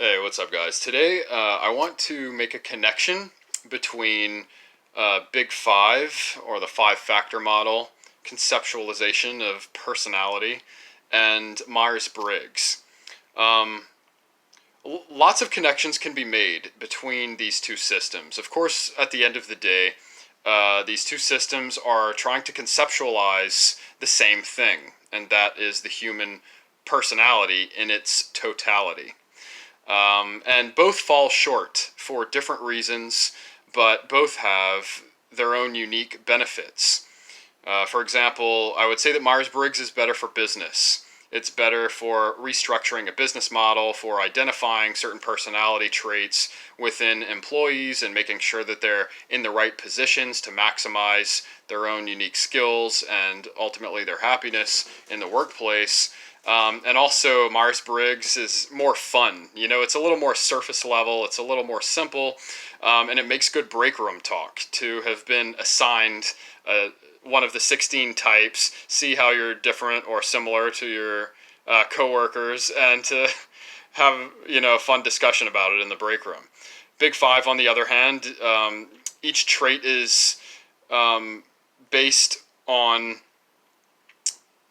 Hey, what's up, guys? Today, I want to make a connection between Big Five, or the five-factor model, conceptualization of personality, and Myers-Briggs. Um, Lots of connections can be made between these two systems. Of course, at the end of the day, these two systems are trying to conceptualize the same thing, and that is the human personality in its totality. And both fall short for different reasons, but both have their own unique benefits. For example, I would say that Myers-Briggs is better for business. It's better for restructuring a business model, for identifying certain personality traits within employees and making sure that they're in the right positions to maximize their own unique skills and ultimately their happiness in the workplace. And also, Myers-Briggs is more fun. You know, it's a little more surface level, it's a little more simple, and it makes good break room talk to have been assigned one of the 16 types, see how you're different or similar to your coworkers, and to have, a fun discussion about it in the break room. Big Five, on the other hand, each trait is based on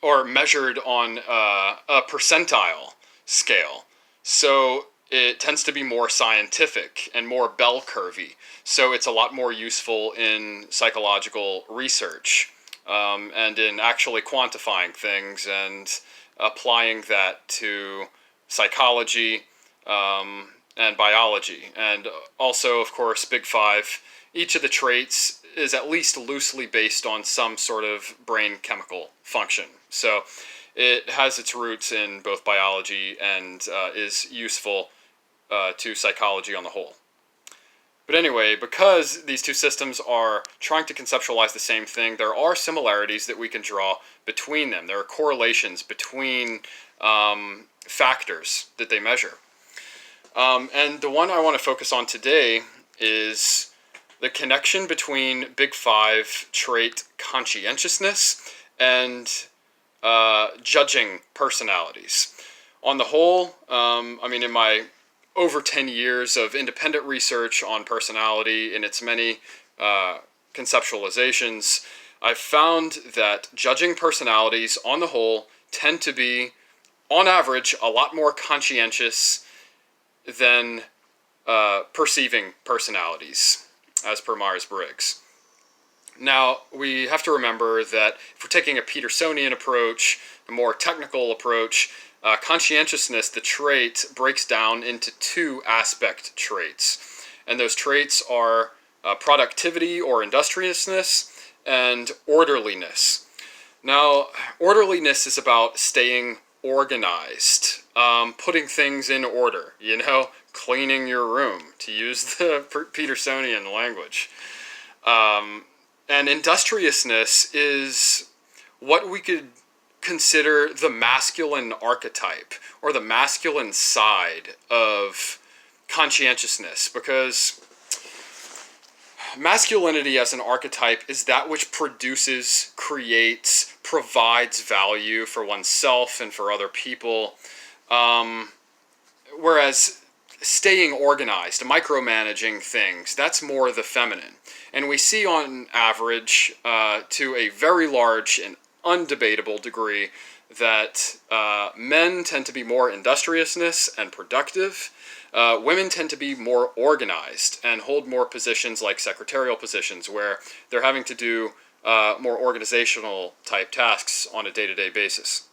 or measured on a percentile scale. So it tends to be more scientific and more bell curvy. So it's a lot more useful in psychological research, and in actually quantifying things and applying that to psychology, and biology. And also, of course, Big Five, each of the traits is at least loosely based on some sort of brain chemical function. So it has its roots in both biology and is useful to psychology on the whole. But anyway, because these two systems are trying to conceptualize the same thing, there are similarities that we can draw between them. There are correlations between factors that they measure. And the one I want to focus on today is the connection between Big Five trait conscientiousness and judging personalities. On the whole, in my over 10 years of independent research on personality in its many conceptualizations, I've found that judging personalities on the whole tend to be, on average, a lot more conscientious than perceiving personalities, as per Myers-Briggs. Now, we have to remember that if we're taking a Petersonian approach, a more technical approach, conscientiousness, the trait, breaks down into two aspect traits. And those traits are productivity or industriousness and orderliness. Now, orderliness is about staying organized, putting things in order, cleaning your room, to use the Petersonian language. And industriousness is what we could consider the masculine archetype, or the masculine side of conscientiousness, because masculinity as an archetype is that which produces, creates, provides value for oneself and for other people, whereas staying organized, micromanaging things, that's more the feminine. And we see on average, to a very large and undebatable degree, that men tend to be more industriousness and productive. Women tend to be more organized and hold more positions like secretarial positions, where they're having to do more organizational type tasks on a day-to-day basis.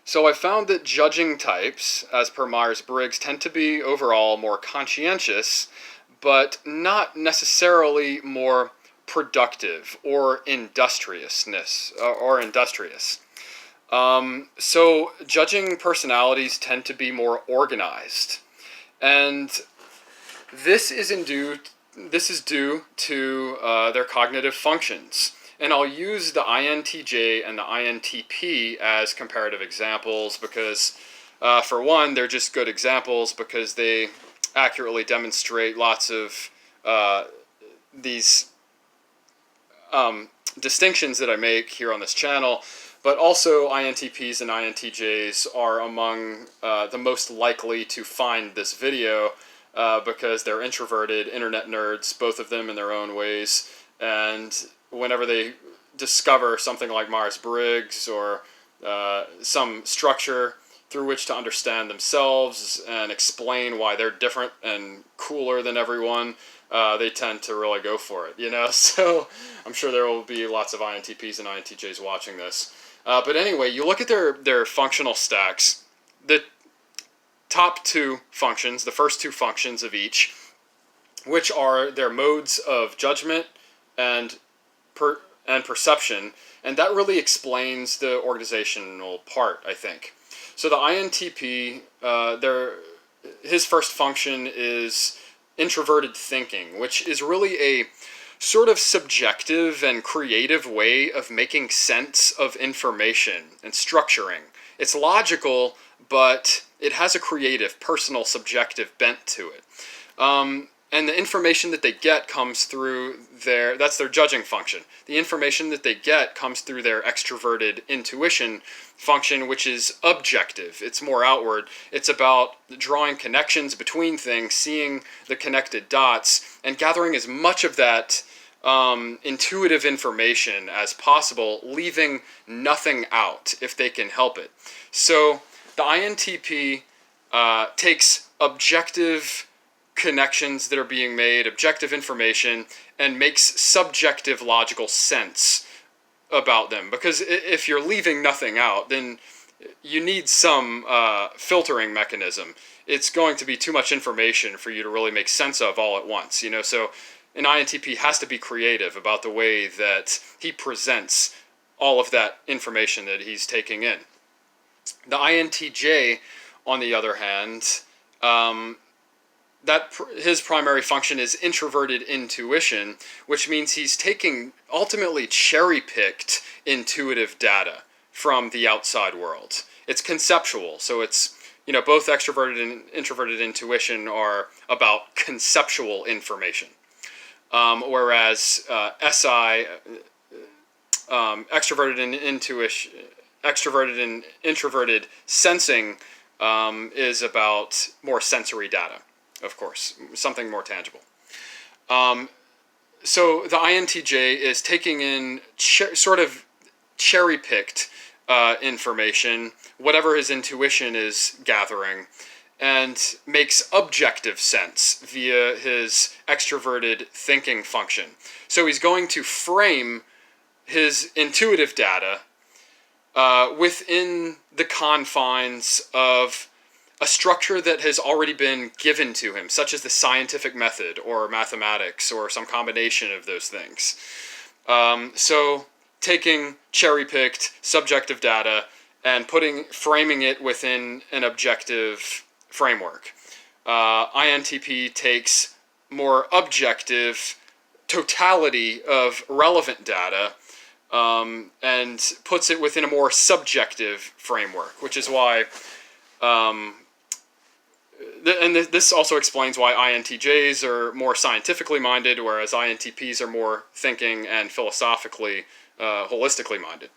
So I found that judging types, as per Myers-Briggs, tend to be overall more conscientious, but not necessarily more productive or industriousness or industrious. So judging personalities tend to be more organized, and this is due to their cognitive functions. And I'll use the INTJ and the INTP as comparative examples because, for one, they're just good examples because they accurately demonstrate lots of these distinctions that I make here on this channel. But also INTPs and INTJs are among the most likely to find this video because they're introverted, internet nerds, both of them in their own ways. And whenever they discover something like Myers-Briggs or some structure through which to understand themselves and explain why they're different and cooler than everyone, they tend to really go for it, you know? So I'm sure there will be lots of INTPs and INTJs watching this. But anyway, you look at their functional stacks, the top two functions, the first two functions of each, which are their modes of judgment and perception, and that really explains the organizational part, I think. So the INTP, his first function is introverted thinking, which is really a sort of subjective and creative way of making sense of information and structuring. It's logical, but it has a creative, personal, subjective bent to it. And the information that they get comes through that's their judging function. The information that they get comes through their extroverted intuition function, which is objective. It's more outward. It's about drawing connections between things, seeing the connected dots, and gathering as much of that intuitive information as possible, leaving nothing out if they can help it. So the INTP takes objective connections that are being made, objective information, and makes subjective logical sense about them. Because if you're leaving nothing out, then you need some filtering mechanism. It's going to be too much information for you to really make sense of all at once, you know? So an INTP has to be creative about the way that he presents all of that information that he's taking in. The INTJ, on the other hand, his primary function is introverted intuition, which means he's taking ultimately cherry-picked intuitive data from the outside world. It's conceptual, so it's, you know, both extroverted and introverted intuition are about conceptual information, whereas SI, extroverted and introverted sensing is about more sensory data. Of course, something more tangible. So the INTJ is taking in sort of cherry-picked information, whatever his intuition is gathering, and makes objective sense via his extroverted thinking function. So he's going to frame his intuitive data within the confines of a structure that has already been given to him, such as the scientific method or mathematics or some combination of those things. So taking cherry-picked subjective data and framing it within an objective framework. INTP takes more objective totality of relevant data and puts it within a more subjective framework, which is why and this also explains why INTJs are more scientifically minded, whereas INTPs are more thinking and philosophically, holistically minded.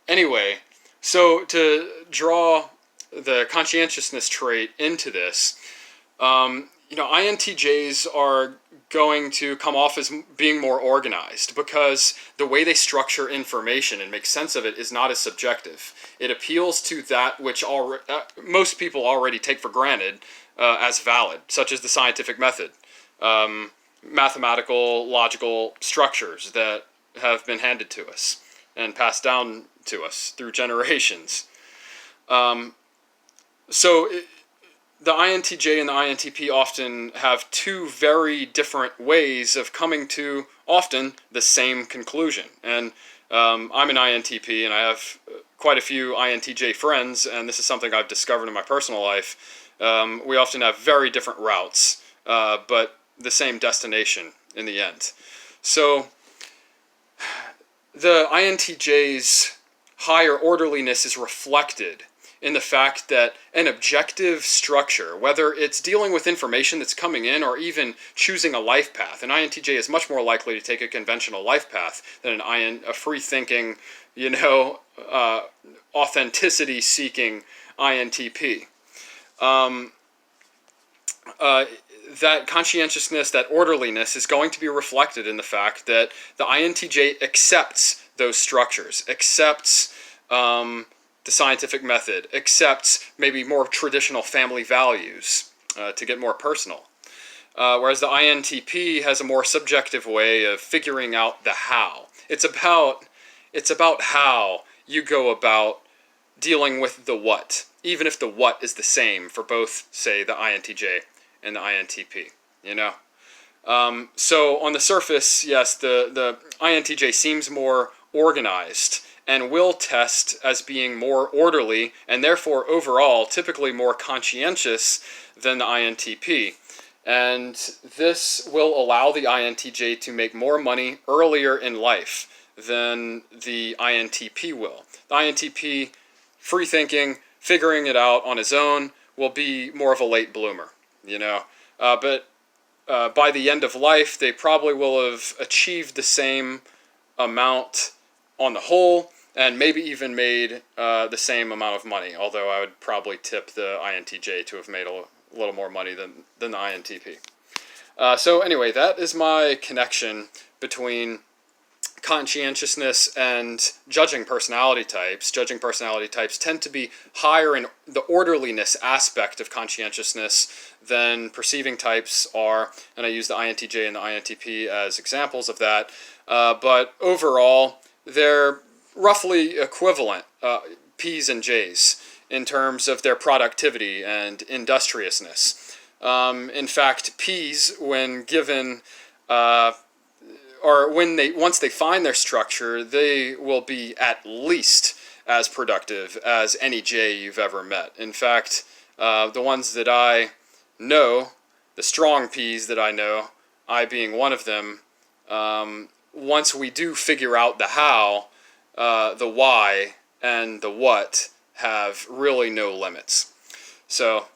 Anyway, so to draw the conscientiousness trait into this, you know, INTJs are going to come off as being more organized because the way they structure information and make sense of it is not as subjective. It appeals to that which most people already take for granted as valid, such as the scientific method, mathematical, logical structures that have been handed to us and passed down to us through generations. The INTJ and the INTP often have two very different ways of coming to often the same conclusion. And I'm an INTP, and I have quite a few INTJ friends, and this is something I've discovered in my personal life. We often have very different routes, but the same destination in the end. So the INTJ's higher orderliness is reflected in the fact that an objective structure, whether it's dealing with information that's coming in or even choosing a life path, an INTJ is much more likely to take a conventional life path than a free-thinking, authenticity-seeking INTP. That conscientiousness, that orderliness is going to be reflected in the fact that the INTJ accepts those structures, accepts the scientific method, accepts maybe more traditional family values, to get more personal. Whereas the INTP has a more subjective way of figuring out the how. It's about how you go about dealing with the what, even if the what is the same for both, say, the INTJ and the INTP, So on the surface, yes, the INTJ seems more organized and will test as being more orderly and therefore overall typically more conscientious than the INTP. And this will allow the INTJ to make more money earlier in life than the INTP will. The INTP, free thinking, figuring it out on his own, will be more of a late bloomer, But by the end of life, they probably will have achieved the same amount on the whole, and maybe even made the same amount of money, although I would probably tip the INTJ to have made a little more money than the INTP. So anyway, that is my connection between conscientiousness and judging personality types. Judging personality types tend to be higher in the orderliness aspect of conscientiousness than perceiving types are, and I use the INTJ and the INTP as examples of that. But overall, they're roughly equivalent, P's and J's, in terms of their productivity and industriousness. In fact, P's, when given or once they find their structure, they will be at least as productive as any J you've ever met. In fact, the ones that I know, the strong P's that I know, I being one of them, once we do figure out the how, the why and the what have really no limits. So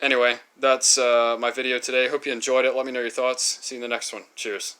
anyway, that's my video today. Hope you enjoyed it. Let me know your thoughts. See you in the next one. Cheers.